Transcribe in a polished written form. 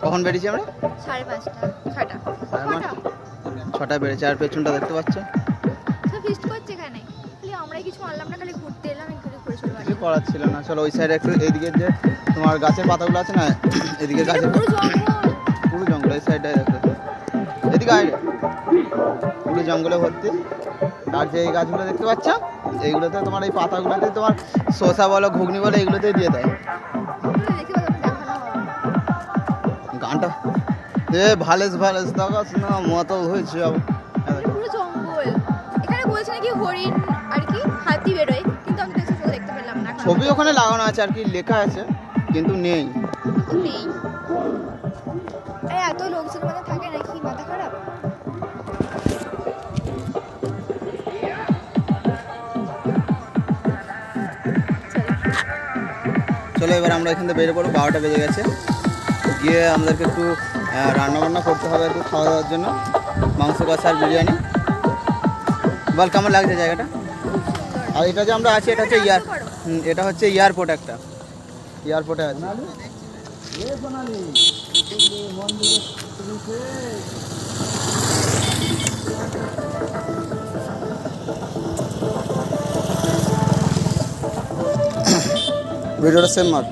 কখন বেরিয়েছি আমরা? 5:30 ছটায় বেরিয়েছি। আর পেছনটা দেখতে পাচ্ছ সব ফিস্ট করছে এখানে, খালি আমরাই কিছু আনলাম না, খালি ঘুরতে এলাম, ঘুরে ঘুরে চলে কিছু করার ছিল না। চলো ওই সাইডে একটু, এইদিকে যে তোমার গাছের পাতাগুলো আছে না, এদিকে গাছের পুরো জঙ্গল, এই সাইডে দেখো, এদিকে আয়, পুরো জঙ্গলে ভর্তি। আর যে এই গাছগুলো দেখতে পাচ্ছ, এইগুলোতে তোমার এই পাতাগুলোতে তোমার শসা বলো ঘুগনি বলো এগুলোতেই দিয়ে দেয়। গানটা এ ভালেস ভালেস দেখাস না মতো হয়েছে। পুরো জঙ্গল, এখানে বলছে নাকি হরিণ আর কি হাতি বেরোয়, কিন্তু আমি দেখতে পেলাম না। ছবি ওখানে লাগানো আছে আর কি, লেখা আছে কিন্তু নেই। নেই, এত লোকজন মানে থাকে নাকি, মাথা খারাপ। চলো এবার আমরা এখান থেকে বেরিয়ে পড়বো, 12টা বেজে গেছে। গিয়ে আমাদেরকে একটু রান্নাবান্না করতে হবে একটু খাওয়া দাওয়ার জন্য, মাংস কষা আর বিরিয়ানি। বল কেমন লাগছে জায়গাটা? আর এটা যে আমরা আছি এটা হচ্ছে এটা হচ্ছে এয়ারপোর্ট, একটা এয়ারপোর্টে আছে। ভিডিওটা সেম মার।